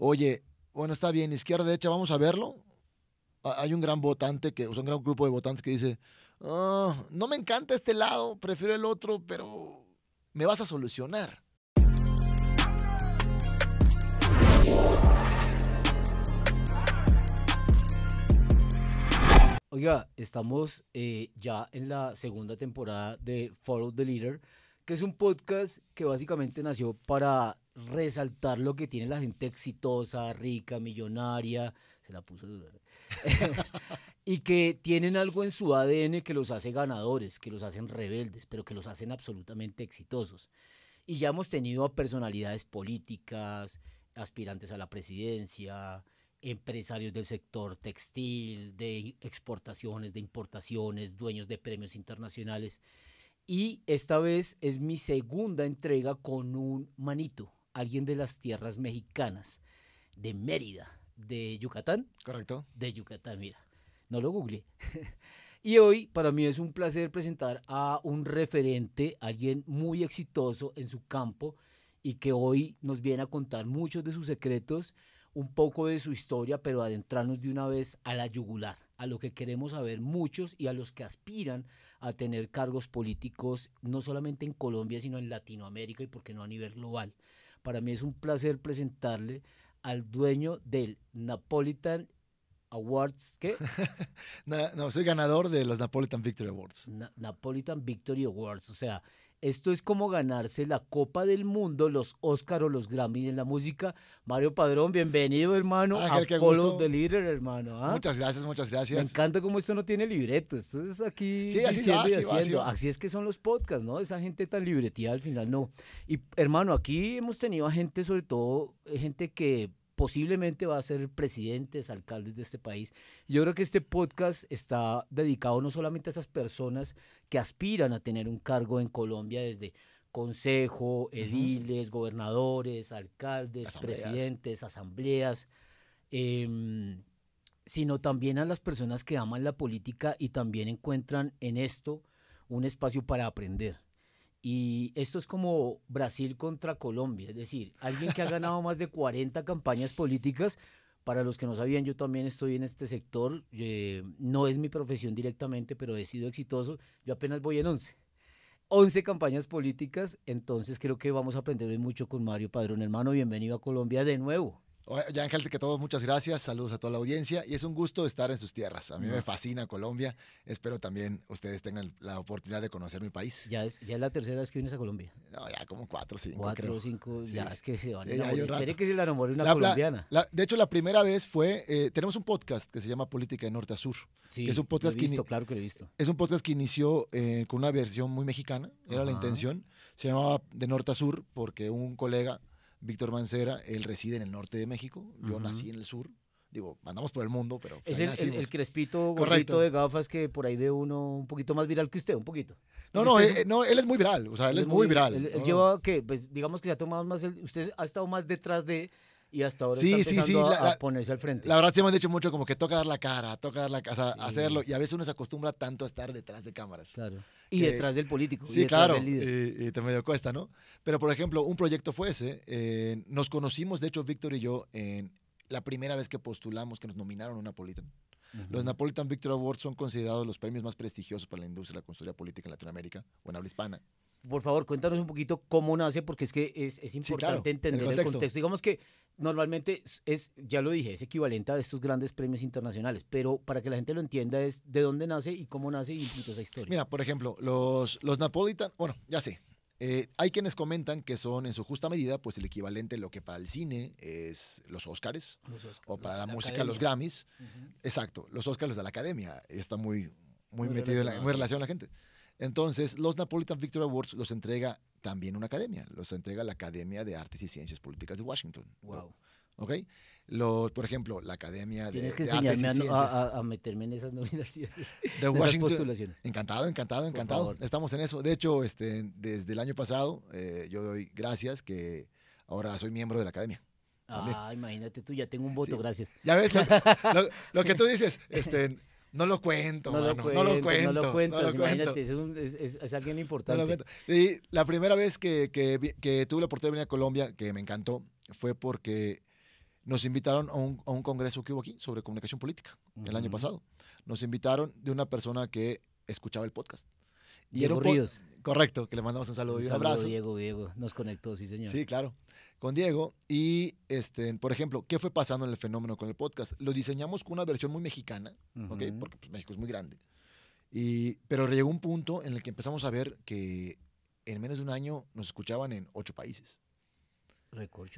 oye, bueno, está bien, izquierda, derecha, vamos a verlo. Hay un gran votante, un gran grupo de votantes que dice, no me encanta este lado, prefiero el otro, pero me vas a solucionar. Oiga, estamos ya en la segunda temporada de Follow the Leader, que es un podcast que básicamente nació para resaltar lo que tiene la gente exitosa, rica, millonaria, se la puso dura, y que tienen algo en su ADN que los hace ganadores, que los hacen rebeldes, pero que los hacen absolutamente exitosos. Y ya hemos tenido a personalidades políticas, aspirantes a la presidencia, empresarios del sector textil, de exportaciones, de importaciones, dueños de premios internacionales. Y esta vez es mi segunda entrega con un manito, alguien de las tierras mexicanas, de Mérida, de Yucatán. Correcto. De Yucatán, mira, no lo googleé. Y hoy para mí es un placer presentar a un referente, alguien muy exitoso en su campo y que hoy nos viene a contar muchos de sus secretos, un poco de su historia, pero adentrarnos de una vez a la yugular, a lo que queremos saber muchos y a los que aspiran a tener cargos políticos, no solamente en Colombia, sino en Latinoamérica y por qué no a nivel global. Para mí es un placer presentarle al dueño del Napolitan Awards, ¿qué? No, soy ganador de los Napolitan Victory Awards. Napolitan Victory Awards, o sea, esto es como ganarse la Copa del Mundo, los Oscar o los Grammy en la música. Mario Padrón, bienvenido, hermano, a Follow the Leader, hermano. ¿Ah? Muchas gracias, muchas gracias. Me encanta cómo esto no tiene libreto, esto es aquí sí, así diciendo va, y así haciendo. va. Así es que son los podcasts, ¿no? Esa gente tan libretía al final no. Y, hermano, aquí hemos tenido a gente, sobre todo, gente que posiblemente va a ser presidentes, alcaldes de este país. Yo creo que este podcast está dedicado no solamente a esas personas que aspiran a tener un cargo en Colombia desde consejo, ediles, gobernadores, alcaldes, presidentes, asambleas, sino también a las personas que aman la política y también encuentran en esto un espacio para aprender. Y esto es como Brasil contra Colombia, es decir, alguien que ha ganado más de 40 campañas políticas. Para los que no sabían, yo también estoy en este sector, no es mi profesión directamente, pero he sido exitoso, yo apenas voy en 11 campañas políticas, entonces creo que vamos a aprender mucho con Mario Padrón. Hermano, bienvenido a Colombia de nuevo. Oye, Ángel, que todos, muchas gracias, saludos a toda la audiencia y es un gusto estar en sus tierras. A mí me fascina Colombia, espero también ustedes tengan la oportunidad de conocer mi país. Ya es la tercera vez que vienes a Colombia. No, ya como 4 o 5. 4 o 5, sí. Ya es que se van a enamorar. Espere que se la enamore una colombiana. De hecho, la primera vez fue, tenemos un podcast que se llama Política de Norte a Sur. Sí, que es un podcast lo he visto, claro que lo he visto. Es un podcast que inició con una versión muy mexicana, era la intención. Se llamaba De Norte a Sur porque un colega, Víctor Mancera, él reside en el norte de México, yo nací en el sur, digo, andamos por el mundo, pero... Pues es el crespito gordito de gafas que por ahí ve uno un poquito más viral que usted, un poquito. No, él es muy viral, o sea, él es muy viral. Él lleva, que pues digamos que se ha tomado más, usted ha estado más detrás de... Y hasta ahora está empezando a ponerse al frente. La verdad, sí me han dicho mucho como que toca dar la cara, hacerlo. Y a veces uno se acostumbra tanto a estar detrás de cámaras. Claro. Y detrás del político. Sí, claro. Y te medio cuesta, ¿no? Pero, por ejemplo, un proyecto fue ese. Nos conocimos, de hecho, Víctor y yo, en la primera vez que postulamos, que nos nominaron a un Napolitan. Los Napolitan Victory Awards son considerados los premios más prestigiosos para la industria de la consultoría política en Latinoamérica o en habla hispana. Por favor, cuéntanos un poquito cómo nace, porque es que es importante entender el contexto. Digamos que normalmente ya lo dije, es equivalente a estos grandes premios internacionales, pero para que la gente lo entienda es de dónde nace y cómo nace y toda esa historia. Mira, por ejemplo, los Napolitan, bueno, ya sé, hay quienes comentan que son en su justa medida pues el equivalente a lo que para el cine es los Óscares o para la música academia. Los Grammys. Exacto, los Óscares de la academia, está muy metido, muy relacionado a la gente. Entonces, los Napolitan Victory Awards los entrega también una academia, los entrega la Academia de Artes y Ciencias Políticas de Washington. Wow. ¿Ok? por ejemplo, la Academia Tienes que de Artes y enseñarme Ciencias a meterme en esas nominaciones, de Washington. Esas postulaciones. Encantado. Estamos en eso. De hecho, desde el año pasado, yo doy gracias que ahora soy miembro de la Academia. Imagínate tú, ya tengo un voto, gracias. Ya ves, lo que tú dices, no lo cuento, no lo cuento. Imagínate, es alguien importante. No lo cuento. Y la primera vez que tuve la oportunidad de venir a Colombia, que me encantó, fue porque nos invitaron a un congreso que hubo aquí sobre comunicación política el año pasado. Nos invitaron de una persona que escuchaba el podcast. Y Diego Ríos. Correcto, que le mandamos un saludo y un abrazo. Diego, nos conectó, sí señor. Sí, claro, con Diego. Y, por ejemplo, ¿qué fue pasando en el fenómeno con el podcast? Lo diseñamos con una versión muy mexicana, ¿ok? Porque pues, México es muy grande. Pero llegó un punto en el que empezamos a ver que en menos de un año nos escuchaban en 8 países.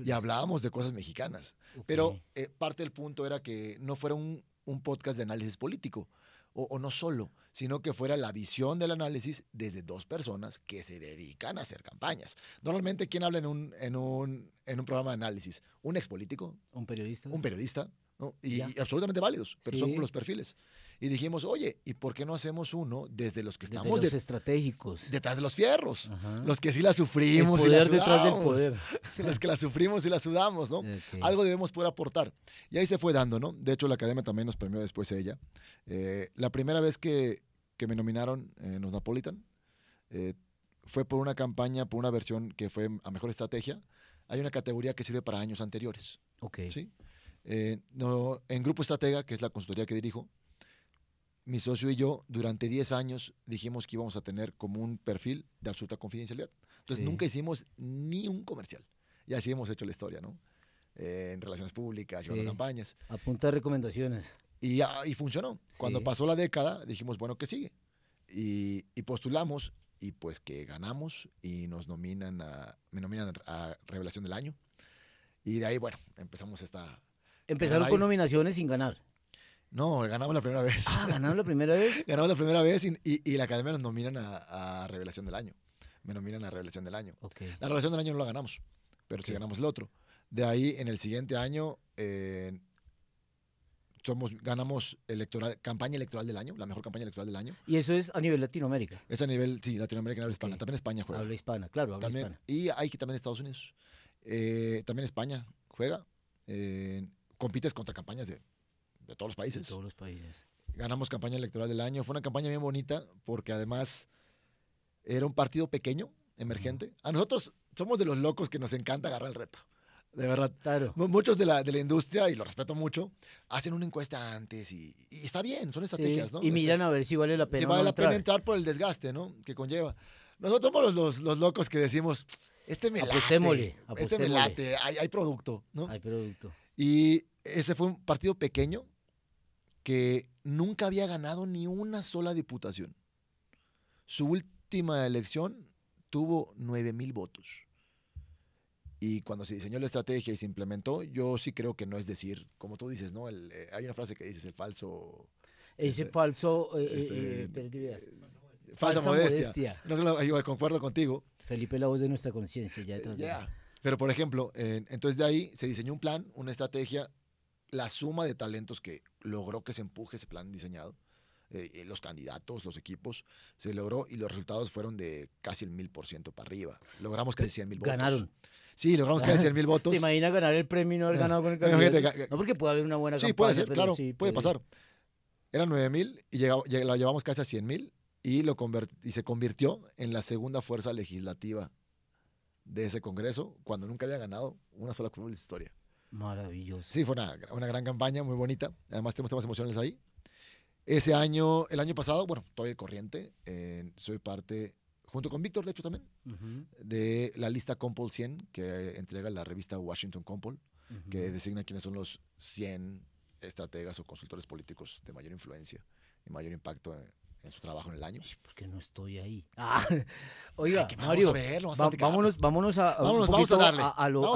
Y hablábamos de cosas mexicanas. Okay. Pero parte del punto era que no fuera un podcast de análisis político, o no solo, sino que fuera la visión del análisis desde 2 personas que se dedican a hacer campañas. Normalmente, ¿quién habla en un programa de análisis? ¿Un expolítico? ¿Un periodista? Un periodista, ¿no? Y absolutamente válidos, pero son los perfiles. Y dijimos, oye, ¿y por qué no hacemos uno desde los que estamos... Desde los estratégicos. Detrás de los fierros. Ajá. Los que sí la sufrimos y la sudamos. Detrás del poder. Los que la sufrimos y la sudamos, ¿no? Okay. Algo debemos poder aportar. Y ahí se fue dando, ¿no? De hecho, la Academia también nos premió después ella. La primera vez que me nominaron en los Napolitan fue por una campaña, por una versión que fue a Mejor Estrategia. Hay una categoría que sirve para años anteriores. Ok. ¿Sí? En Grupo Estratega, que es la consultoría que dirijo, mi socio y yo, durante 10 años, dijimos que íbamos a tener como un perfil de absoluta confidencialidad. Entonces, nunca hicimos ni un comercial. Y así hemos hecho la historia, ¿no? En relaciones públicas, llevando campañas. A punta de recomendaciones. Y funcionó. Cuando pasó la década, dijimos, bueno, ¿qué sigue? Y postulamos, y pues que ganamos, y me nominan a Revelación del Año. Y de ahí, bueno, empezamos esta... Empezaron con nominaciones sin ganar. No, ganamos la primera vez. Ah, ¿ganaron la primera vez? Ganamos la primera vez y la Academia nos nominan a Revelación del Año. Me nominan a Revelación del Año. Okay. La Revelación del Año no la ganamos, pero sí ganamos el otro. De ahí, en el siguiente año, ganamos campaña electoral del año, la mejor campaña electoral del año. ¿Y eso es a nivel Latinoamérica? Es a nivel, sí, Latinoamérica, habla hispana. También España juega. Habla hispana, claro, habla hispana. Y hay también Estados Unidos. También España juega. Compites contra campañas de todos los países. De todos los países. Ganamos campaña electoral del año. Fue una campaña bien bonita porque además era un partido pequeño, emergente. A nosotros somos de los locos que nos encanta agarrar el reto. De verdad. Claro. Muchos de la industria, y lo respeto mucho, hacen una encuesta antes y está bien, son estrategias, ¿no? Y miran a ver si vale la pena. Si vale la pena entrar por el desgaste, ¿no? Que conlleva. Nosotros somos los locos que decimos, me late. Este me late, hay producto, ¿no? Hay producto. Y ese fue un partido pequeño que nunca había ganado ni una sola diputación. Su última elección tuvo 9,000 votos. Y cuando se diseñó la estrategia y se implementó, yo sí creo que no es decir, como tú dices, ¿no? Hay una frase que dices, el falso... falsa modestia. No, igual, concuerdo contigo. Felipe, la voz de nuestra conciencia. Pero, por ejemplo, entonces de ahí se diseñó un plan, una estrategia, la suma de talentos que logró que se empuje ese plan diseñado, los candidatos, los equipos, se logró y los resultados fueron de casi el 1000% para arriba. Logramos casi 100,000 votos. Ganaron. Sí, logramos casi 100,000 votos. ¿Se imagina ganar el premio y no haber ganado con el candidato? No, porque puede haber una buena campaña. Sí, puede ser, claro, puede pasar. Eran 9,000 y la llevamos casi a 100,000 y se convirtió en la segunda fuerza legislativa de ese congreso cuando nunca había ganado una sola curul en la historia. Maravilloso. Sí, fue una gran campaña, muy bonita. Además tenemos temas emocionales ahí. El año pasado, bueno, todavía corriente, soy parte, junto con Víctor, de hecho también, de la lista Compol 100 que entrega la revista Washington Compol, que designa quiénes son los 100 estrategas o consultores políticos de mayor influencia y mayor impacto en su trabajo en el año. ¿Por qué no estoy ahí? Oiga, Mario, vámonos a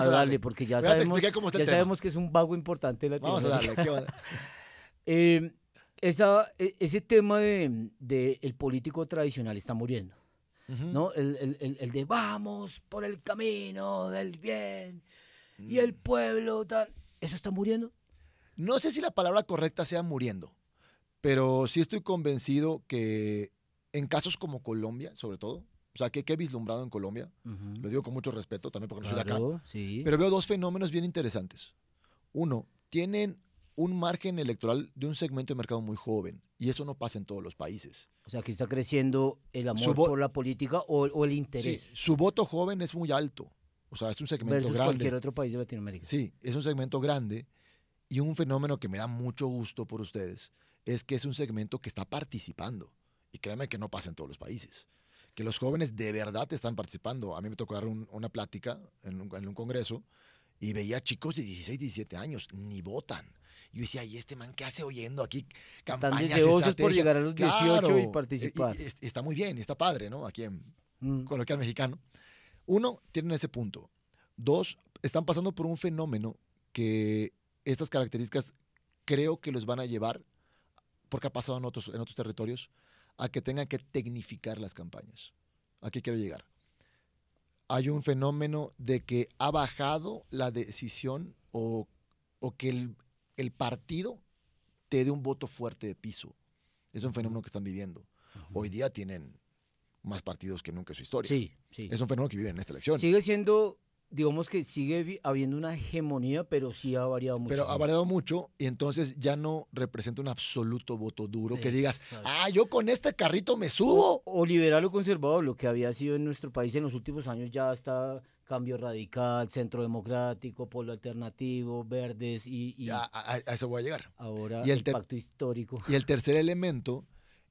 darle, porque ya sabemos que es un vago importante. Vamos a darle, ¿qué onda? Ese tema de el político tradicional está muriendo, ¿no? El de vamos por el camino del bien y el pueblo, ¿eso está muriendo? No sé si la palabra correcta sea muriendo, pero sí estoy convencido que en casos como Colombia, sobre todo, o sea, que he vislumbrado en Colombia, lo digo con mucho respeto, también porque no soy de acá, sí. Pero veo 2 fenómenos bien interesantes. Uno, tienen un margen electoral de un segmento de mercado muy joven, y eso no pasa en todos los países. O sea, que está creciendo el amor por la política o el interés. Sí, su voto joven es muy alto. O sea, es un segmento versus grande. cualquier otro país de Latinoamérica. Sí, es un segmento grande y un fenómeno que me da mucho gusto por ustedes es que es un segmento que está participando. Y créanme que no pasa en todos los países. Que los jóvenes de verdad están participando. A mí me tocó dar una plática en un congreso y veía chicos de 16, 17 años, ni votan. Y yo decía, ¿y este man qué hace oyendo aquí campañas, están deseosos estrategia? por llegar a los 18 Claro, y participar. y está muy bien, está padre, ¿no? Aquí en coloquial mexicano. Uno, tienen ese punto. Dos, están pasando por un fenómeno que estas características creo que los van a llevar, porque ha pasado en otros territorios, a que tengan que tecnificar las campañas. ¿A qué quiero llegar? Hay un fenómeno de que ha bajado la decisión o que el partido te dé un voto fuerte de piso. Es un fenómeno que están viviendo. Hoy día tienen más partidos que nunca en su historia. Sí, sí. Es un fenómeno que viven en esta elección. Sigue siendo, digamos que sigue habiendo una hegemonía, pero sí ha variado mucho. Pero ha variado mucho y entonces ya no representa un absoluto voto duro que digas, yo con este carrito me subo. O liberal o conservador, lo que había sido en nuestro país en los últimos años ya está Cambio Radical, Centro Democrático, Polo Alternativo, Verdes y ya, a eso voy a llegar. Ahora el pacto histórico. Y el tercer elemento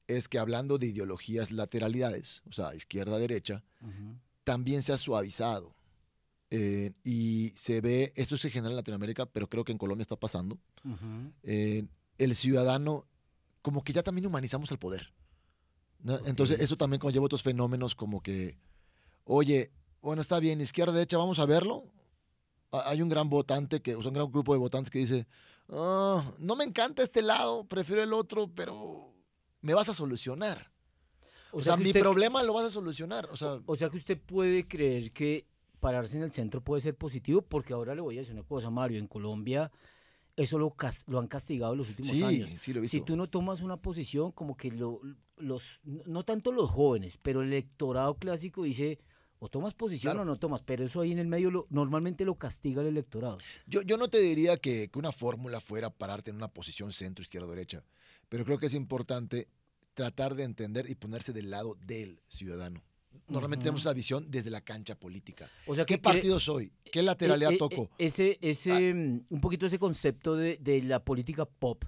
es que hablando de ideologías lateralidades, o sea, izquierda-derecha, también se ha suavizado. Y se ve, esto se genera en Latinoamérica, pero creo que en Colombia está pasando. El ciudadano, como que ya también humanizamos el poder, ¿no? Entonces eso también conlleva otros fenómenos como que, oye, bueno, está bien, izquierda-derecha, vamos a verlo. Hay un gran votante, o sea, un gran grupo de votantes que dice, no me encanta este lado, prefiero el otro, pero me vas a solucionar. O sea mi problema lo vas a solucionar. O sea que usted puede creer que pararse en el centro puede ser positivo, porque ahora le voy a decir una cosa, Mario, en Colombia eso lo han castigado en los últimos años. Sí, lo he visto. Si tú no tomas una posición, como que no tanto los jóvenes, pero el electorado clásico dice, o tomas posición o no tomas, pero eso ahí en el medio normalmente lo castiga el electorado. Yo no te diría que una fórmula fuera pararte en una posición centro, izquierda, derecha, pero creo que es importante tratar de entender y ponerse del lado del ciudadano. Normalmente tenemos esa visión desde la cancha política. O sea, ¿qué partido soy? ¿Qué lateralidad toco? Un poquito ese concepto de la política pop,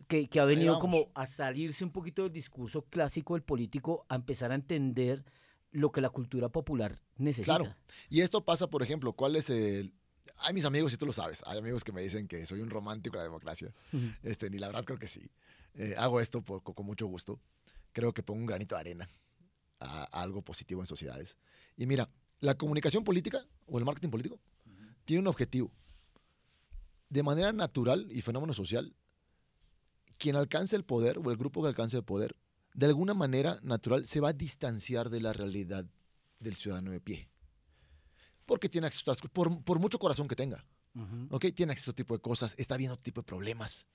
que ha venido como a salirse un poquito del discurso clásico del político, a empezar a entender lo que la cultura popular necesita. Claro. Y esto pasa, por ejemplo, ¿cuál es el...? Hay mis amigos, y tú lo sabes, hay amigos que me dicen que soy un romántico de la democracia. Ni la verdad creo que sí. Hago esto con mucho gusto. Creo que pongo un granito de arena a algo positivo en sociedades. Y mira, la comunicación política o el marketing político tiene un objetivo. De manera natural y fenómeno social, quien alcance el poder o el grupo que alcance el poder, de alguna manera natural se va a distanciar de la realidad del ciudadano de pie. Porque tiene acceso a por mucho corazón que tenga. ¿Okay? Tiene acceso a este tipo de cosas, está viendo otro tipo de problemas.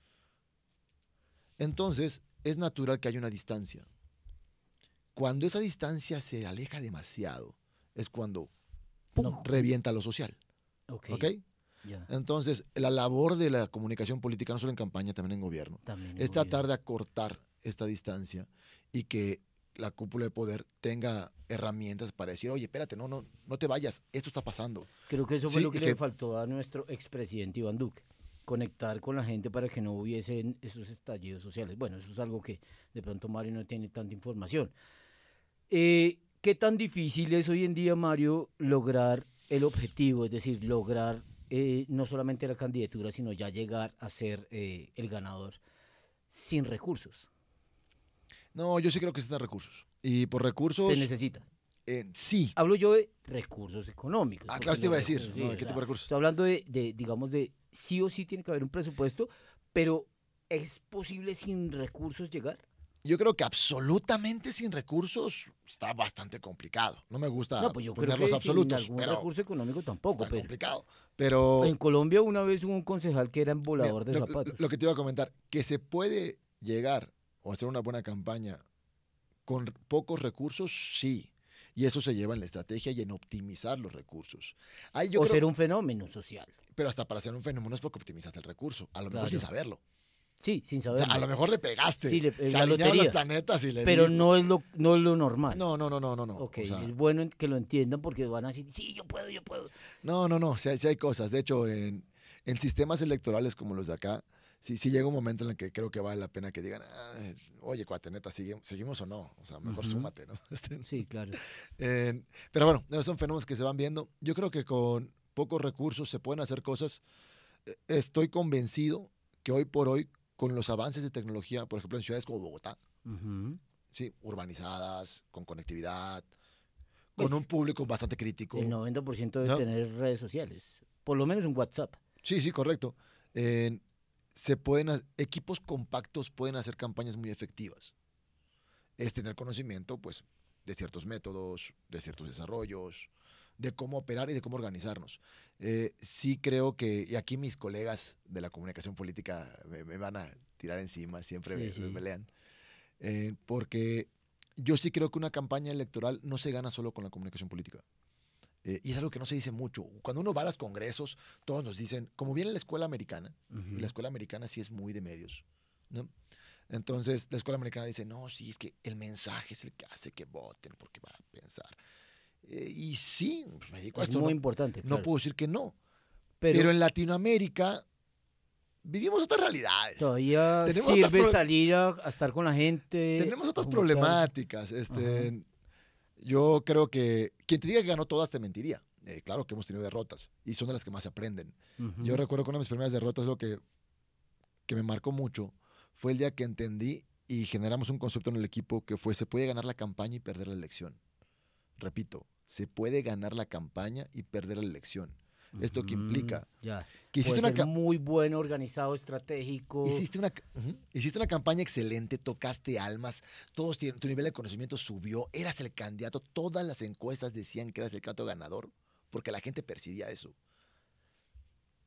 Entonces, es natural que haya una distancia. Cuando esa distancia se aleja demasiado, es cuando revienta lo social. ¿Okay? Yeah. Entonces, la labor de la comunicación política, no solo en campaña, también en gobierno, es tratar de acortar esta distancia y que la cúpula de poder tenga herramientas para decir, oye, espérate, no te vayas, esto está pasando. Creo que eso fue lo que le faltó a nuestro expresidente Iván Duque, conectar con la gente para que no hubiesen esos estallidos sociales. Bueno, eso es algo que de pronto Mario no tiene tanta información. ¿Qué tan difícil es hoy en día, Mario, lograr el objetivo, es decir, lograr no solamente la candidatura, sino ya llegar a ser el ganador sin recursos? No, yo sí creo que necesitan recursos. Y por recursos... ¿Se necesita? Sí. Hablo yo de recursos económicos. Claro, te iba a decir. Sí, ¿qué tipo de recursos? Estoy hablando digamos, de sí o sí tiene que haber un presupuesto, pero ¿es posible sin recursos llegar? Yo creo que absolutamente sin recursos está bastante complicado. No me gusta poner los absolutos. Sin algún recurso económico tampoco. Está complicado. Pero en Colombia una vez hubo un concejal que era embolador de zapatos. Lo que te iba a comentar, que se puede llegar o hacer una buena campaña con pocos recursos, sí. Y eso se lleva en la estrategia y en optimizar los recursos. Ser un fenómeno social. Pero hasta para ser un fenómeno es porque optimizaste el recurso. A lo mejor sin saberlo. Sí, sin O saberlo. sea, a lo mejor le pegaste. Sí, se la alinearon lotería. los planetas y le Pero diste. no es lo normal. No. Ok, O sea, es bueno que lo entiendan porque van a decir, sí, yo puedo. no. Sí hay cosas. De hecho, en sistemas electorales como los de acá, sí llega un momento en el que creo que vale la pena que digan, oye, cuate, neta, ¿seguimos o no? O sea, mejor súmate, ¿no? Sí, claro. Pero bueno, son fenómenos que se van viendo. Yo creo que con pocos recursos se pueden hacer cosas. Estoy convencido que hoy por hoy, con los avances de tecnología, por ejemplo, en ciudades como Bogotá, Ujú. ¿sí? Urbanizadas, con conectividad, con un Pues público bastante crítico, el 90% debe ¿no? tener redes sociales. Por lo menos un WhatsApp. Sí, correcto. Equipos compactos pueden hacer campañas muy efectivas. Es tener conocimiento, pues, de ciertos métodos, de ciertos desarrollos, de cómo operar y de cómo organizarnos. Sí creo que, y aquí mis colegas de la comunicación política me van a tirar encima, siempre Sí, me sí. pelean, porque yo sí creo que una campaña electoral no se gana solo con la comunicación política. Y es algo que no se dice mucho. Cuando uno va a los congresos, todos nos dicen, como viene la escuela americana, y la Ujú. escuela americana sí es muy de medios, ¿no? Entonces, la escuela americana dice, no, sí, es que el mensaje es el que hace que voten, porque va a pensar. Y sí, pues me dedico a Es esto, muy no, importante, no claro. puedo decir que no. Pero Pero en Latinoamérica vivimos otras realidades. todavía Tenemos otras, sirve salir a estar con la gente, tenemos a otras juntarse. problemáticas. Ajá. Yo creo que quien te diga que ganó todas te mentiría. Claro que hemos tenido derrotas y son de las que más se aprenden. Yo Ujú. recuerdo que una de mis primeras derrotas, lo que me marcó mucho, fue el día que entendí y generamos un concepto en el equipo que fue: se puede ganar la campaña y perder la elección. Repito, se puede ganar la campaña y perder la elección. ¿Esto qué Ujú. implica? Ya. Que Puede ser muy bueno, organizado, estratégico. hiciste una campaña excelente, tocaste almas, tu nivel de conocimiento subió, eras el candidato, todas las encuestas decían que eras el candidato ganador, porque la gente percibía eso.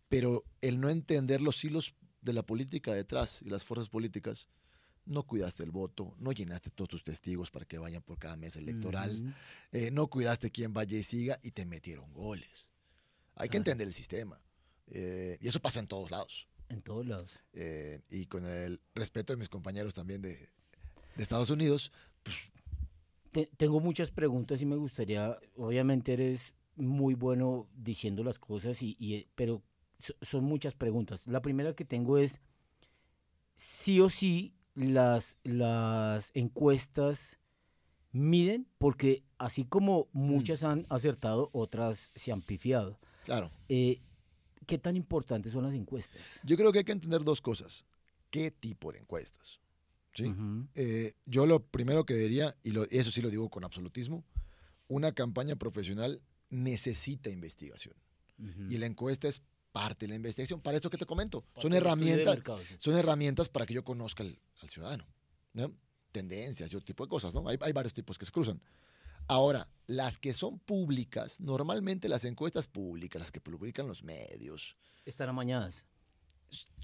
Pero el no entender los hilos de la política detrás y las fuerzas políticas, no cuidaste el voto, no llenaste todos tus testigos para que vayan por cada mesa electoral, Ujú. no cuidaste quién vaya y siga y te metieron goles. Hay que Claro. entender el sistema. Y eso pasa en todos lados. En todos lados. Y con el respeto de mis compañeros también de Estados Unidos, pues, Tengo muchas preguntas y me gustaría, obviamente eres muy bueno diciendo las cosas, pero son muchas preguntas. La primera que tengo es, sí o sí, las encuestas miden, porque así como muchas han acertado, otras se han pifiado. claro. Eh, ¿Qué tan importantes son las encuestas? Yo creo que hay que entender dos cosas. ¿Qué tipo de encuestas? ¿Sí? Ujú. Yo lo primero que diría, y eso sí lo digo con absolutismo, una campaña profesional necesita investigación. Ujú. Y la encuesta es parte de la investigación. Para esto que te comento, Parte del estudio de mercado, sí. son herramientas para que yo conozca al ciudadano, ¿no? Tendencias y otro tipo de cosas, ¿no? Hay varios tipos que se cruzan. Ahora, las que son públicas, normalmente las encuestas públicas, las que publican los medios, Están amañadas.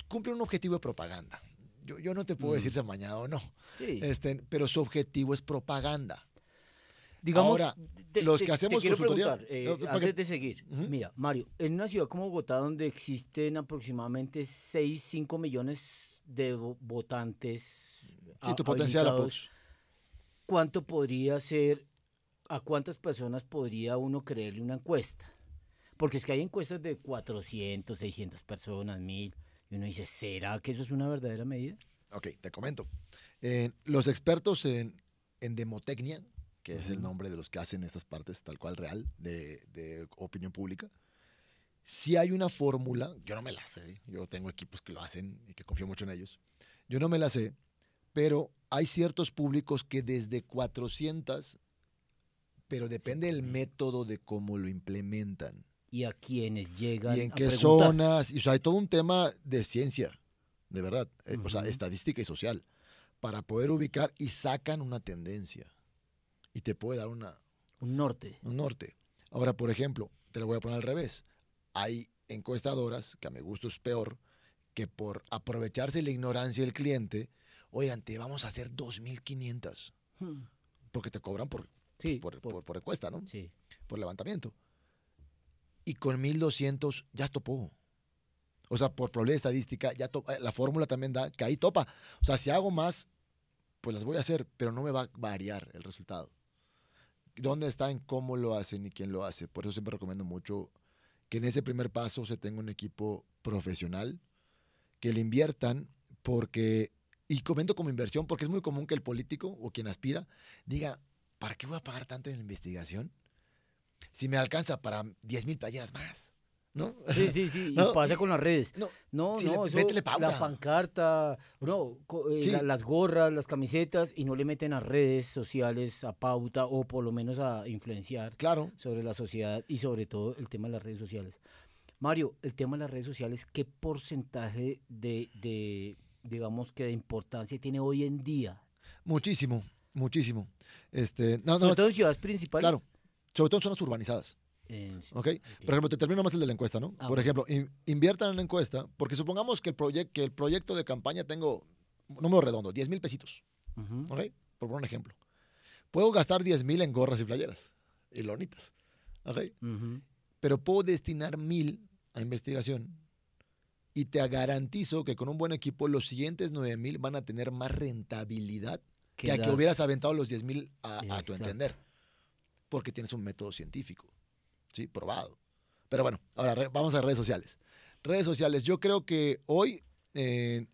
cumplen un objetivo de propaganda. Yo no te puedo decir Mm. si es amañado o no, Sí. pero su objetivo es propaganda. Digamos, Ahora, los que te hacemos quiero consultoría... preguntar, porque- antes de seguir, Ujú. mira, Mario, en una ciudad como Bogotá, donde existen aproximadamente 5 millones de votantes Sí, tu potencial habilitados, aprox. ¿cuánto podría ser, a cuántas personas podría uno creerle una encuesta? Porque es que hay encuestas de 400, 600 personas, 1000, y uno dice, ¿será que eso es una verdadera medida? Ok, te comento. Los expertos en demotecnia, que es el Ujú. nombre de los que hacen estas partes tal cual real de opinión pública, si hay una fórmula, yo no me la sé, yo tengo equipos que lo hacen y que confío mucho en ellos, yo no me la sé, pero hay ciertos públicos que desde 400, pero Se depende del puede. método de cómo lo implementan Y a quienes y llegan en a qué preguntar. zonas, y, o sea, hay todo un tema de ciencia, de verdad, o sea, Ujú. estadística y social, para poder ubicar y sacan una tendencia y te puede dar Un norte. un norte. Ahora, por ejemplo, te lo voy a poner al revés. Hay encuestadoras, que a mi gusto es peor, que por aprovecharse la ignorancia del cliente, oigan, te vamos a hacer 2.500, Hmm. porque te cobran Sí, por encuesta, ¿no? sí. Por levantamiento. Y con 1.200 ya topó. O sea, por probabilidad estadística, la fórmula también da que ahí topa. O sea, si hago más, pues las voy a hacer, pero no me va a variar el resultado. ¿Dónde está en cómo lo hacen y quién lo hace? Por eso siempre recomiendo mucho que en ese primer paso se tenga un equipo profesional, que le inviertan, porque, y comento como inversión, porque es muy común que el político o quien aspira diga, ¿para qué voy a pagar tanto en la investigación si me alcanza para 10,000 playeras más? ¿No? Sí, ¿No? y pasa con las redes. No, sí, eso, métele pauta. la pancarta, Sí. las gorras, las camisetas, y no le meten a redes sociales a pauta, o por lo menos a influenciar Claro. sobre la sociedad y sobre todo el tema de las redes sociales. Mario, el tema de las redes sociales, ¿qué porcentaje digamos que de importancia tiene hoy en día? Muchísimo. Sobre todo en ciudades principales. Claro, sobre todo en zonas urbanizadas. ¿Okay? Por ejemplo, te termino más el de la encuesta, ¿no? Por ejemplo, inviertan en la encuesta, porque supongamos que el proyecto de campaña tengo, número redondo, 10,000 pesitos. ¿Ok? Por poner un ejemplo. Puedo gastar 10,000 en gorras y playeras y lonitas. ¿Ok? Pero puedo destinar 1,000 a investigación y te garantizo que con un buen equipo los siguientes 9,000 van a tener más rentabilidad que a que hubieras aventado los 10,000 a tu entender. Porque tienes un método científico. Sí, probado. Pero bueno, ahora vamos a redes sociales. Redes sociales, yo creo que hoy en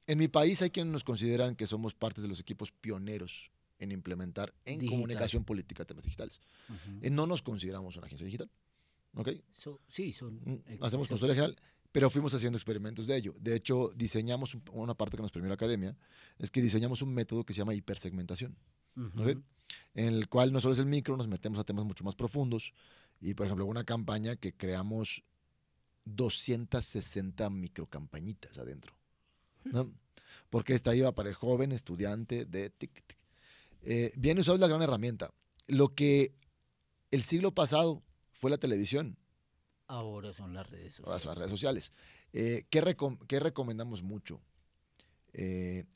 mi país hay quienes nos consideran que somos parte de los equipos pioneros en implementar en comunicación política temas digitales. No nos consideramos una agencia digital. ¿Ok? Sí, son... Hacemos consultoría general, pero fuimos haciendo experimentos de ello. De hecho, diseñamos una parte que nos premió la academia, es que diseñamos un método que se llama hipersegmentación. ¿Okay? En el cual no solo es el micro, nos metemos a temas mucho más profundos. Y, por ejemplo, una campaña que creamos 260 microcampañitas adentro, ¿no? Porque esta iba para el joven estudiante de TIC. Bien usado es la gran herramienta. Lo que el siglo pasado fue la televisión. Ahora son las redes sociales. Ahora son las redes sociales. ¿Qué recomendamos mucho?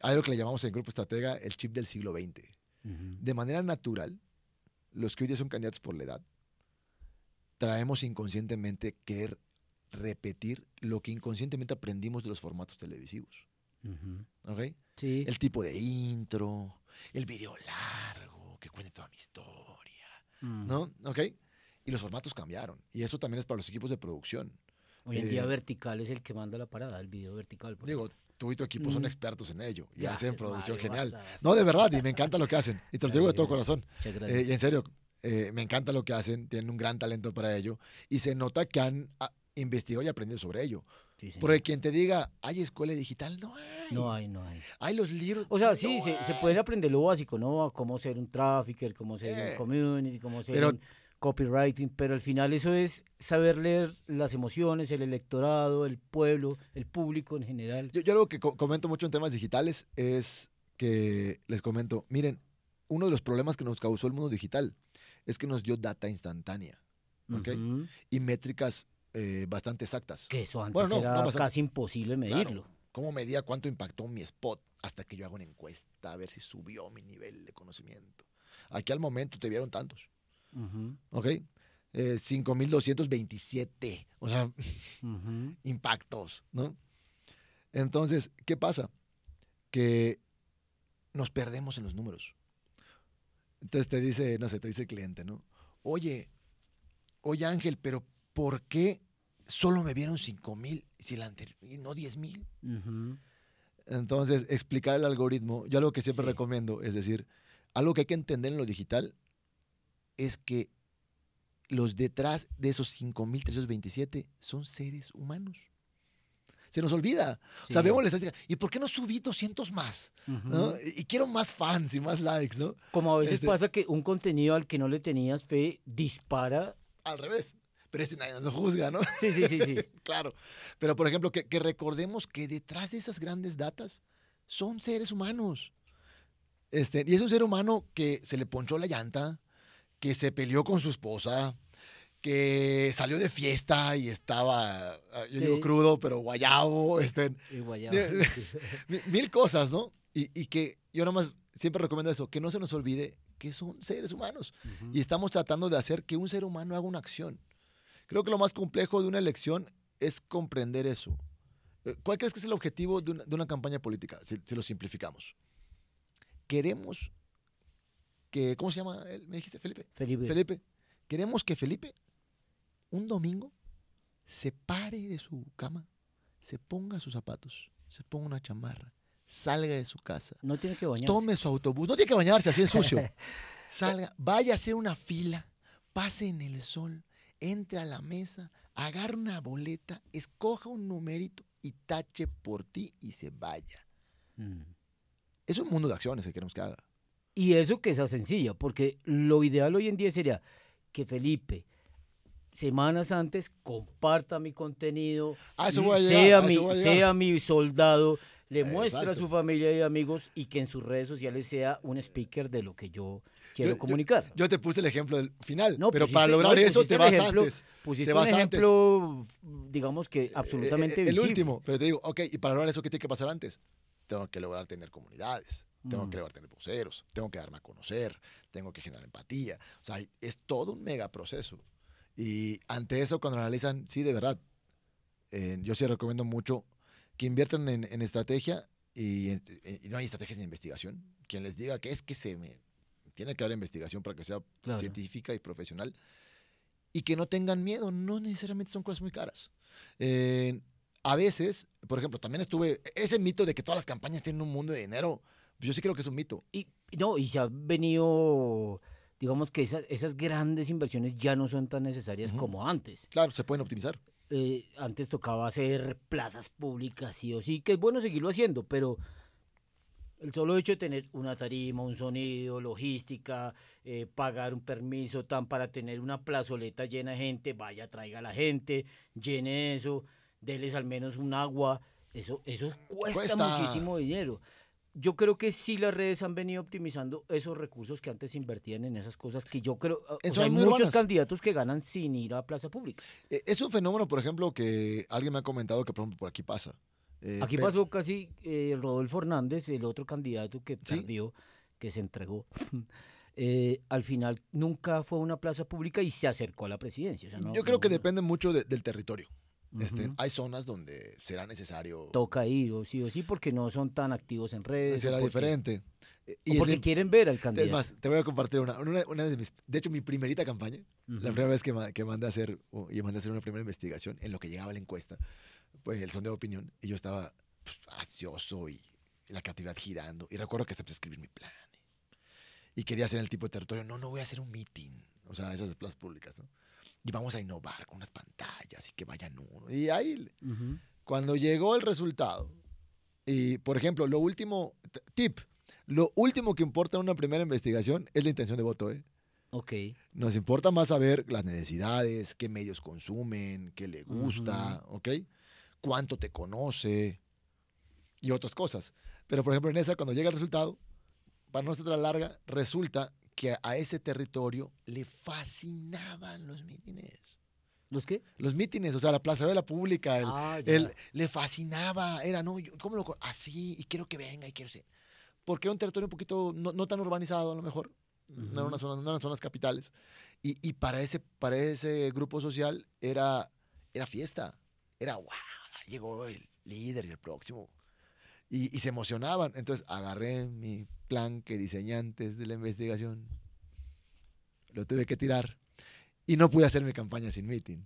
Algo que le llamamos en el Grupo Estratega el chip del siglo XX. De manera natural, los que hoy día son candidatos por la edad, traemos inconscientemente querer repetir lo que inconscientemente aprendimos de los formatos televisivos. ¿Okay? Sí. El tipo de intro, el video largo, que cuente toda mi historia, ¿no? ¿Okay? Y los formatos cambiaron. Y eso también es para los equipos de producción. Hoy en día vertical es el que manda la parada, el video vertical. Digo, tú y tu equipo son expertos en ello y hacen producción Mario, genial. basta. No, de verdad, y me encanta lo que hacen. Y te lo digo de todo corazón. Y en serio, me encanta lo que hacen, tienen un gran talento para ello. Y se nota que han investigado y aprendido sobre ello. Sí, porque quien te diga, hay escuela digital, no hay. No hay. Hay los libros. O sea, sí, se puede aprender lo básico, ¿no? Cómo ser un trafficker, cómo ser un community, cómo ser un copywriting, pero al final eso es saber leer las emociones, el electorado, el pueblo, el público en general. Yo algo que comento mucho en temas digitales es que les comento, miren, uno de los problemas que nos causó el mundo digital es que nos dio data instantánea, ¿ok? Y métricas bastante exactas. Que eso antes era casi imposible medirlo. Claro. ¿Cómo medía cuánto impactó mi spot hasta que yo hago una encuesta a ver si subió mi nivel de conocimiento? Aquí al momento te vieron tantos. ¿Ok? 5,227. O sea, impactos, ¿no? Entonces, ¿qué pasa? Que nos perdemos en los números. Entonces te dice, no sé, te dice el cliente, ¿no? Oye Ángel, pero ¿por qué solo me vieron 5,000 y no 10,000? Entonces, explicar el algoritmo, yo algo que siempre recomiendo, es decir, algo que hay que entender en lo digital es que los detrás de esos 5,327 son seres humanos. Se nos olvida. Sí. Sabemos la estadística. ¿Y por qué no subí 200 más? ¿No? Y quiero más fans y más likes, ¿no? Como a veces pasa que un contenido al que no le tenías fe dispara. Al revés. Pero ese nadie nos juzga, ¿no? Sí. Claro. Pero, por ejemplo, que recordemos que detrás de esas grandes datas son seres humanos. Y es un ser humano que se le ponchó la llanta, que se peleó con su esposa, que salió de fiesta y estaba, yo digo crudo, pero guayabo. Y guayabo. Mil cosas, ¿no? Y que yo nomás siempre recomiendo eso, que no se nos olvide que son seres humanos. Y estamos tratando de hacer que un ser humano haga una acción. Creo que lo más complejo de una elección es comprender eso. ¿Cuál crees que es el objetivo de una campaña política? Si lo simplificamos. Queremos que, ¿cómo se llama él? ¿Me dijiste, Felipe? Felipe. Queremos que Felipe, un domingo, se pare de su cama, se ponga sus zapatos, se ponga una chamarra, salga de su casa. No tiene que bañarse. Tome su autobús. No tiene que bañarse, así es sucio. Salga, vaya a hacer una fila, pase en el sol, entre a la mesa, agarre una boleta, escoja un numerito y tache por ti y se vaya. Es un mundo de acciones que queremos que haga. Y eso que sea sencilla, porque lo ideal hoy en día sería que Felipe, semanas antes, comparta mi contenido, sea mi soldado, le muestre a su familia y amigos y que en sus redes sociales sea un speaker de lo que yo quiero comunicar. Yo te puse el ejemplo del final, pero para lograr eso te vas antes. Pusiste un ejemplo, digamos que absolutamente visible. El último, pero te digo, ok, y para lograr eso, ¿qué tiene que pasar antes? Tengo que lograr tener comunidades, tengo que lograr tener voceros, tengo que darme a conocer, tengo que generar empatía. O sea, es todo un mega proceso. Y ante eso, cuando analizan, sí, de verdad, yo sí recomiendo mucho que inviertan en estrategia y no hay estrategias de investigación. Quien les diga que tiene que haber investigación para que sea científica y profesional y que no tengan miedo, no necesariamente son cosas muy caras. A veces, por ejemplo, también ese mito de que todas las campañas tienen un mundo de dinero, pues yo sí creo que es un mito. Y se ha venido, digamos que esas grandes inversiones ya no son tan necesarias como antes. Claro, se pueden optimizar. Antes tocaba hacer plazas públicas, sí o sí, que es bueno seguirlo haciendo, pero el solo hecho de tener una tarima, un sonido, logística, pagar un permiso para tener una plazoleta llena de gente, vaya, traiga a la gente, llene eso, déles al menos un agua, eso cuesta muchísimo dinero. Yo creo que sí las redes han venido optimizando esos recursos que antes invertían en esas cosas que yo creo, hay muchos candidatos que ganan sin ir a plaza pública. Es un fenómeno, por ejemplo, que alguien me ha comentado que por ejemplo por aquí pasa. Aquí pasó casi Rodolfo Hernández, el otro candidato que perdió, que se entregó. Al final nunca fue a una plaza pública y se acercó a la presidencia. O sea, yo creo que depende mucho del territorio. Hay zonas donde será necesario. Toca ir, o sí, porque no son tan activos en redes. Será diferente. O porque quieren ver al candidato. Es más, te voy a compartir una de hecho, mi primerita campaña, la primera vez que mandé a hacer una primera investigación en lo que llegaba a la encuesta, pues el sondeo de opinión, y yo estaba ansioso y la creatividad girando. Y recuerdo que empecé a escribir mi plan. Y quería hacer el tipo de territorio. No voy a hacer un meeting. O sea, esas de plazas públicas, ¿no? Y vamos a innovar con unas pantallas y que vayan uno. Y ahí, cuando llegó el resultado, y por ejemplo, lo último que importa en una primera investigación es la intención de voto, ¿eh? Ok. Nos importa más saber las necesidades, qué medios consumen, qué le gusta, ¿ok? Cuánto te conoce y otras cosas. Pero, por ejemplo, en esa, cuando llega el resultado, para no ser tan larga, resulta que a ese territorio le fascinaban los mítines. ¿Los qué? Los mítines, o sea, la plazoleta pública, le fascinaba, ¿cómo así, y quiero que venga, y quiero ser. Porque era un territorio un poquito no tan urbanizado, a lo mejor, no eran zonas capitales, y para ese grupo social era fiesta, era wow, llegó el líder y el próximo. Y se emocionaban. Entonces agarré mi plan que diseñé antes de la investigación. Lo tuve que tirar. Y no pude hacer mi campaña sin meeting.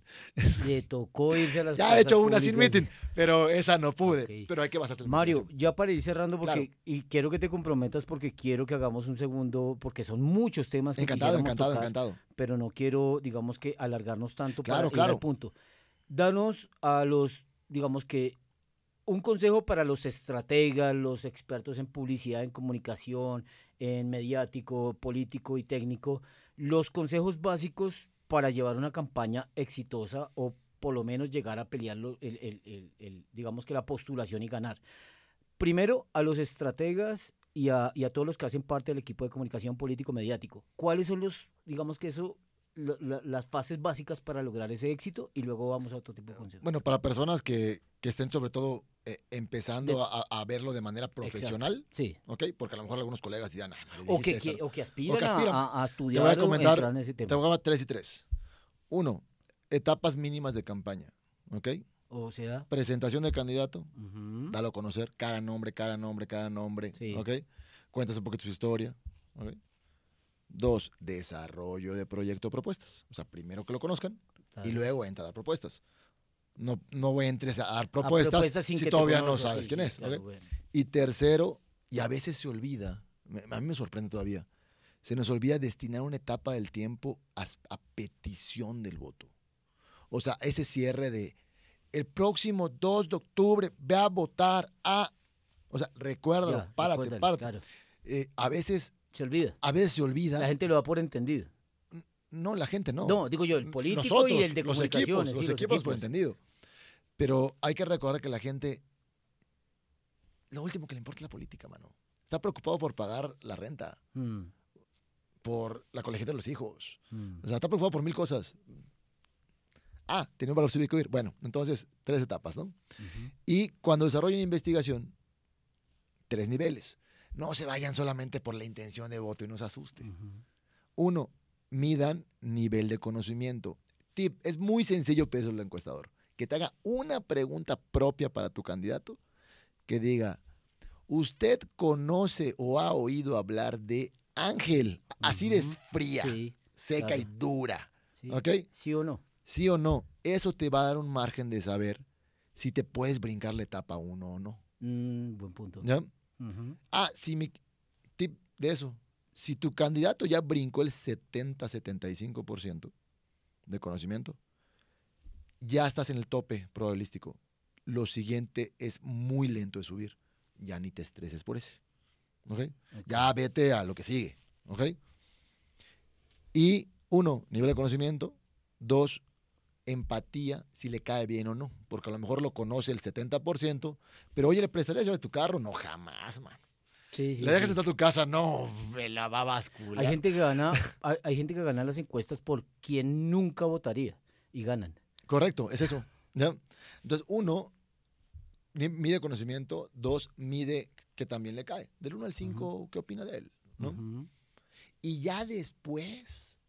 Le tocó irse a las Ya he hecho una sin meeting, pero esa no pude. Okay. Pero hay que basarse en la Mario, ya para ir cerrando, y quiero que te comprometas porque quiero que hagamos un segundo, porque son muchos temas que encantado. Pero no quiero, digamos que, alargarnos tanto para ir al punto. Danos un consejo para los estrategas, los expertos en publicidad, en comunicación, en mediático, político y técnico, los consejos básicos para llevar una campaña exitosa o por lo menos llegar a pelear digamos que la postulación y ganar. Primero, a los estrategas y a todos los que hacen parte del equipo de comunicación político-mediático. ¿Cuáles son las fases básicas para lograr ese éxito? Y luego vamos a otro tipo de consejos. Bueno, para personas que estén sobre todo empezando a verlo de manera profesional, sí. ¿okay? Porque a lo mejor algunos colegas dirán, o que aspiran a estudiar o entrar en ese tema. Te voy a comentar 3 y 3. 1, etapas mínimas de campaña, ¿ok? O sea, presentación del candidato, ujú, dalo a conocer, cada nombre, sí, ¿ok? Cuentas un poquito su historia, ¿ok? 2, desarrollo de proyecto o propuestas. O sea, primero que lo conozcan y claro. luego entra a dar propuestas. No entres a dar A propuestas propuestas sin si que te todavía no conozcas, sabes sí, quién sí, es, claro, ¿ok? bueno. Y tercero, y a veces se olvida, a mí me sorprende todavía, se nos olvida destinar una etapa del tiempo a petición del voto. O sea, ese cierre de el próximo 2 de octubre ve a votar a... O sea, recuérdalo, Ya, párate, recuérdalo, párate. claro. A veces, Se olvida. se La olvida. gente lo da por entendido. No, la gente no. No, digo yo, el político y Nosotros, el de los comunicaciones, sí, los los equipos por equipos. entendido. Pero hay que recordar que la gente, lo último que le importa es la política, mano. Está preocupado por pagar la renta, Mm, por la colegiatura de los hijos. mm, O sea, está preocupado por 1000 cosas. Tiene un valor cívico ir. Bueno, entonces, 3 etapas, ¿no? ujú, Y cuando desarrollen investigación, 3 niveles. No se vayan solamente por la intención de voto y no se asuste. ujú. 1, midan nivel de conocimiento. Tip, es muy sencillo pedirle al encuestador. Que te haga una pregunta propia para tu candidato que diga, ¿usted conoce o ha oído hablar de Ángel? Así de Ujú. fría, Sí, seca y claro. dura. Sí. ¿Ok? ¿Sí o no? ¿Sí o no? Eso te va a dar un margen de saber si te puedes brincar la etapa 1 o no. Buen punto. ¿Ya? Ujú, Si mi tip de eso, si tu candidato ya brincó el 70-75% de conocimiento, ya estás en el tope probabilístico. Lo siguiente es muy lento de subir. Ya ni te estreses por ese. ¿Ok? ok. Ya vete a lo que sigue. ¿Ok? Y 1, nivel de conocimiento. 2, empatía, si le cae bien o no. Porque a lo mejor lo conoce el 70%, pero oye, ¿le prestarías llave tu carro? No, jamás, man. Sí, ¿Le sí, dejas sí. entrar a tu casa? No, me la va a Hay bascular. gente que gana, hay gente que gana las encuestas por quien nunca votaría y ganan. Correcto, es eso. ¿Ya? Entonces, 1, mide conocimiento. 2, mide que también le cae. Del 1 al Ujú, 5, ¿qué opina de él? ¿No? ujú, Y ya después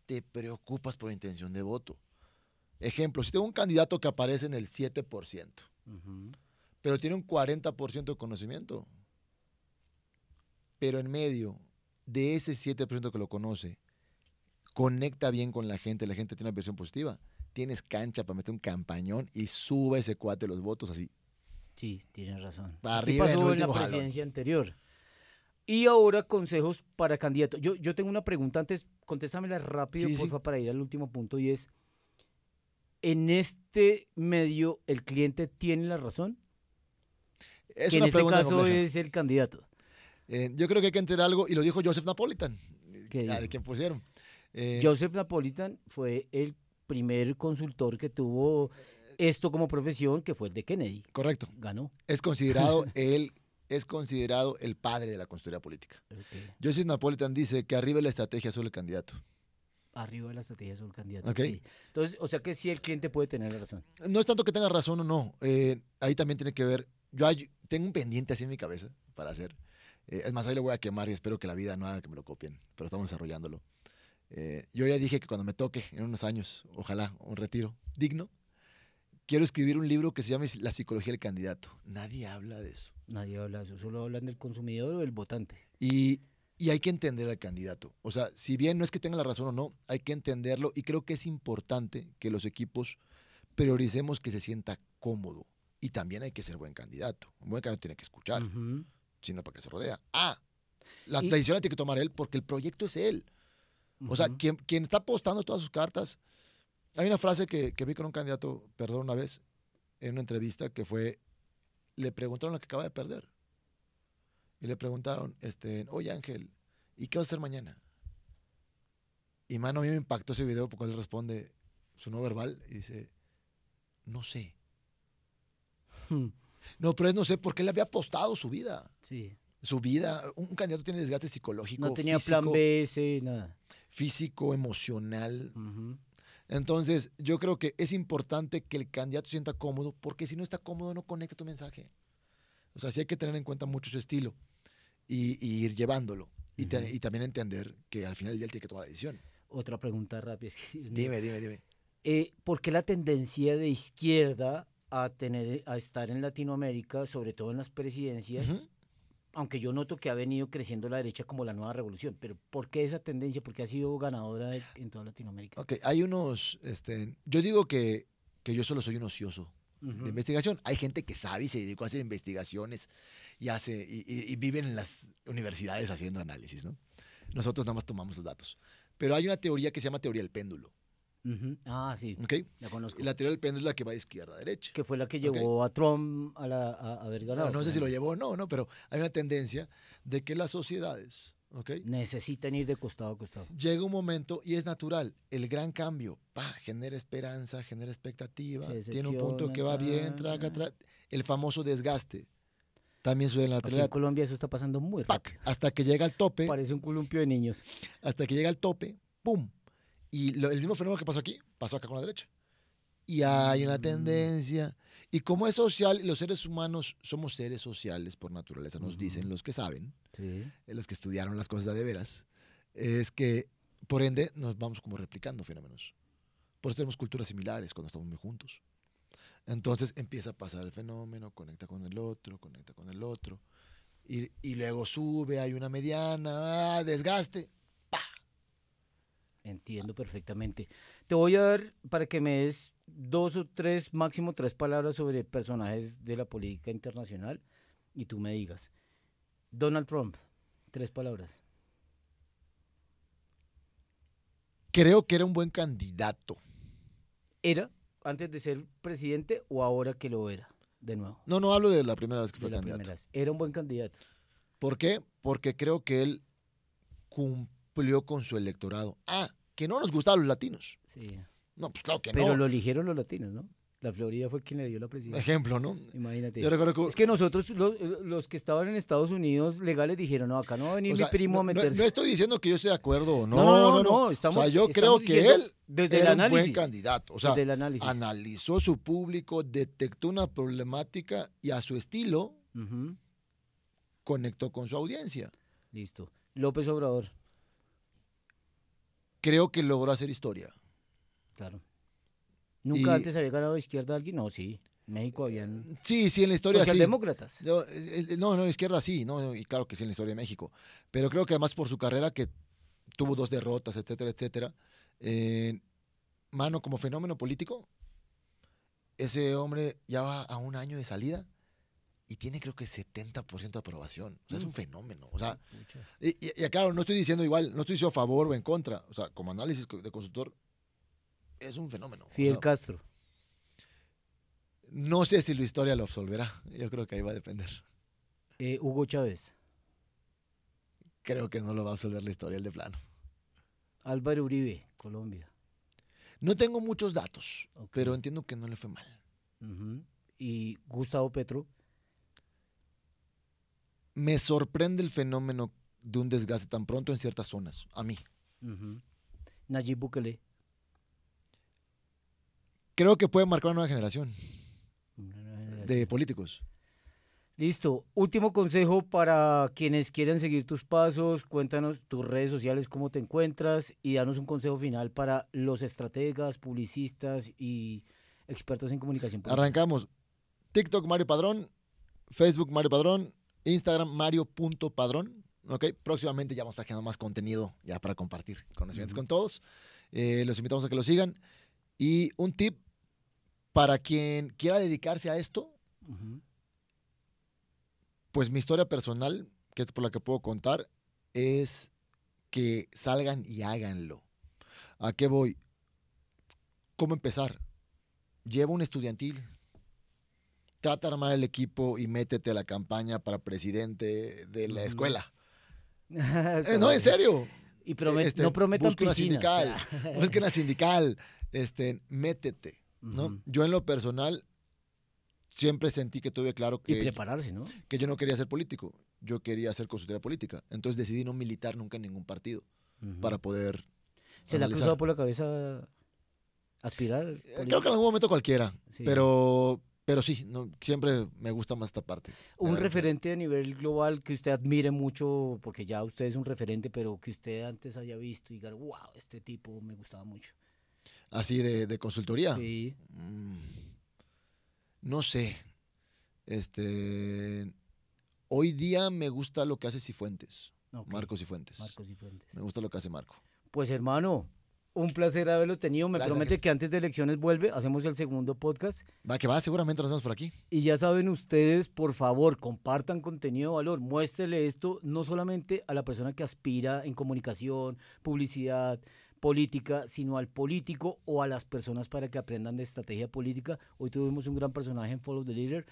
te preocupas por intención de voto. Ejemplo, si tengo un candidato que aparece en el 7%, ujú. pero tiene un 40% de conocimiento, pero en medio de ese 7% que lo conoce, conecta bien con la gente tiene una versión positiva, tienes cancha para meter un campañón y sube ese cuate los votos así, Sí, tienes razón. para Aquí arriba en el pasó en la último jalón. presidencia anterior. Y ahora consejos para candidatos. Yo tengo una pregunta antes, contéstamela rápido, Sí, sí, porfa, para ir al último punto y es, ¿en este medio el cliente tiene la razón? es Que en una este pregunta caso compleja. es el candidato. Yo creo que hay que entender algo, y lo dijo Joseph Napolitan, ¿Qué de dijo? quien pusieron. Eh, Joseph Napolitan fue el primer consultor que tuvo esto como profesión, que fue el de Kennedy. correcto, Ganó. es considerado el padre de la consultoría política. Ok. Joseph Napolitan dice que arriba de la estrategia solo el candidato. Arriba de la estrategia sobre el candidato. ¿Ok? Ok. Entonces, o sea que sí el cliente puede tener la razón. No es tanto que tenga razón o no. Ahí también tiene que ver. Tengo un pendiente así en mi cabeza para hacer. Es más, ahí lo voy a quemar y espero que la vida no haga que me lo copien. Pero estamos desarrollándolo. Yo ya dije que cuando me toque, en unos años, ojalá, un retiro digno, quiero escribir un libro que se llame La psicología del candidato. Nadie habla de eso. Nadie habla de eso, solo hablan del consumidor o del votante. Y hay que entender al candidato. O sea, si bien no es que tenga la razón o no, hay que entenderlo. Y creo que es importante que los equipos prioricemos que se sienta cómodo. Y también hay que ser buen candidato. Un buen candidato tiene que escuchar, Ujú. sino para que se rodea. La Y, decisión la tiene que tomar él porque el proyecto es él. O sea, ujú, quien está apostando todas sus cartas. Hay una frase que vi con un candidato, perdón, una vez, en una entrevista, que fue, le preguntaron lo que acaba de perder. Y le preguntaron, oye Ángel, ¿y qué vas a hacer mañana? Y mano, a mí me impactó ese video porque él responde su no verbal y dice, no sé. No, pero es no sé porque él había apostado su vida. Sí. Su vida, un candidato tiene desgaste No psicológico, tenía plan B, C, nada. físico, emocional. Ujú. Entonces, yo creo que es importante que el candidato se sienta cómodo, porque si no está cómodo, no conecta tu mensaje. O sea, sí hay que tener en cuenta mucho su estilo y ir llevándolo. Ujú. Y también entender que al final del día él tiene que tomar la decisión. Otra pregunta rápida. Es que, Dios mío. Dime. ¿Por qué la tendencia de izquierda a estar en Latinoamérica, sobre todo en las presidencias, aunque yo noto que ha venido creciendo la derecha como la nueva revolución, pero ¿por qué esa tendencia? ¿Por qué ha sido ganadora en toda Latinoamérica? Ok, hay unos, yo digo que yo solo soy un ocioso de investigación. Hay gente que sabe y se dedicó a hacer investigaciones y viven en las universidades haciendo análisis, ¿no? Nosotros nada más tomamos los datos. Pero hay una teoría que se llama teoría del péndulo. Ah, sí, ¿Okay? la conozco. Y la teoría del péndulo es la que va de izquierda a derecha. Que fue la que llevó a Trump a haber ganado. No sé si lo llevó o no, pero hay una tendencia de que las sociedades, ¿okay?, necesitan ir de costado a costado. llega un momento, y es natural, el gran cambio, genera esperanza, genera expectativa, tiene un punto que va bien, el famoso desgaste. También sucede en la Aquí en Colombia eso está pasando muy rápido. Hasta que llega al tope. Parece un columpio de niños. Hasta que llega al tope, ¡pum! Y el mismo fenómeno que pasó aquí, pasó acá con la derecha. Y hay una tendencia. Y como es social, los seres humanos somos seres sociales por naturaleza, nos dicen los que saben, los que estudiaron las cosas de veras, es que, por ende, nos vamos como replicando fenómenos. Por eso tenemos culturas similares cuando estamos muy juntos. Entonces empieza a pasar el fenómeno, conecta con el otro, y luego sube, hay una mediana, desgaste. Entiendo perfectamente. Te voy a dar para que me des 2 o 3, máximo 3 palabras sobre personajes de la política internacional y tú me digas. Donald Trump, 3 palabras. Creo que era un buen candidato. ¿Era antes de ser presidente o ahora que lo era de nuevo? No hablo de la primera vez que fue candidato. Era un buen candidato. ¿Por qué? Porque creo que él cumplió con su electorado. Que no nos gustaban los latinos. Sí. No, pues claro que Pero no. lo eligieron los latinos, ¿no? La Florida fue quien le dio la presidencia. Ejemplo, ¿no? Imagínate. Yo recuerdo que... Es que nosotros, los que estaban en Estados Unidos legales, dijeron, no, acá no va a venir mi primo a meterse. No estoy diciendo que yo esté de acuerdo o no. No. O sea, yo creo que él desde era el análisis, un buen candidato. O sea, desde el análisis. Analizó su público, detectó una problemática y a su estilo conectó con su audiencia. Listo. López Obrador. Creo que logró hacer historia. Claro. ¿Nunca antes había ganado de izquierda alguien? No, sí. México habían... Sí, en la historia socialdemócratas. Sí. No, izquierda sí, no, y claro que sí en la historia de México. Pero creo que además por su carrera, que tuvo 2 derrotas, etcétera, mano, como fenómeno político, ese hombre ya va a 1 año de salida y tiene creo que 70% de aprobación. O sea, es un fenómeno. O sea, y claro, no estoy diciendo igual, no estoy diciendo a favor o en contra. O sea, como análisis de consultor, es un fenómeno. Fidel Castro. No sé si la historia lo absolverá. Yo creo que ahí va a depender. Hugo Chávez. Creo que no lo va a absolver la historia, el de plano. Álvaro Uribe, Colombia. No tengo muchos datos, pero entiendo que no le fue mal. ¿Y Gustavo Petro? Me sorprende el fenómeno de un desgaste tan pronto en ciertas zonas, a mí. Nayib Bukele. Creo que puede marcar una nueva generación de políticos. Listo. Último consejo para quienes quieren seguir tus pasos. Cuéntanos tus redes sociales, cómo te encuentras y danos un consejo final para los estrategas, publicistas y expertos en comunicación política. Arrancamos. TikTok Mario Padrón, Facebook Mario Padrón, Instagram Mario.padrón. ¿Okay? Próximamente ya vamos trayendo más contenido ya para compartir conocimientos con todos. Los invitamos a que lo sigan. Y un tip para quien quiera dedicarse a esto, pues mi historia personal, que es por la que puedo contar, es que salgan y háganlo. ¿A qué voy? ¿Cómo empezar? Lleva un estudiantil, trata de armar el equipo y métete a la campaña para presidente de la escuela. No, en serio. Y no prometan piscinas. Busca una sindical, métete, ¿no? Yo en lo personal siempre sentí que tuve claro que... Y prepararse, ¿no? Que yo no quería ser político, yo quería hacer consultoría política. Entonces decidí no militar nunca en ningún partido para poder ¿Se le ha cruzado por la cabeza aspirar? Creo que en algún momento cualquiera, sí. Pero sí, no, siempre me gusta más esta parte. Un referente a nivel global que usted admire mucho, porque ya usted es un referente, pero que usted antes haya visto y diga, wow, este tipo me gustaba mucho. ¿Así de consultoría? Sí. No sé. Hoy día me gusta lo que hace Cifuentes. Okay. Marcos Cifuentes. Me gusta lo que hace Marco. Pues hermano, un placer haberlo tenido. Me promete que antes de elecciones vuelve. Hacemos el segundo podcast. Seguramente nos vemos por aquí. Y ya saben ustedes, por favor, compartan contenido de valor. Muéstrele esto no solamente a la persona que aspira en comunicación, publicidad, política, sino al político o a las personas para que aprendan de estrategia política. Hoy tuvimos un gran personaje en Follow the Leader.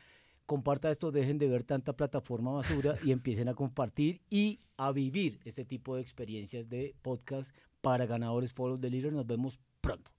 Comparta esto, dejen de ver tanta plataforma basura y empiecen a compartir y a vivir este tipo de experiencias de podcast para ganadores Follow the Leader. Nos vemos pronto.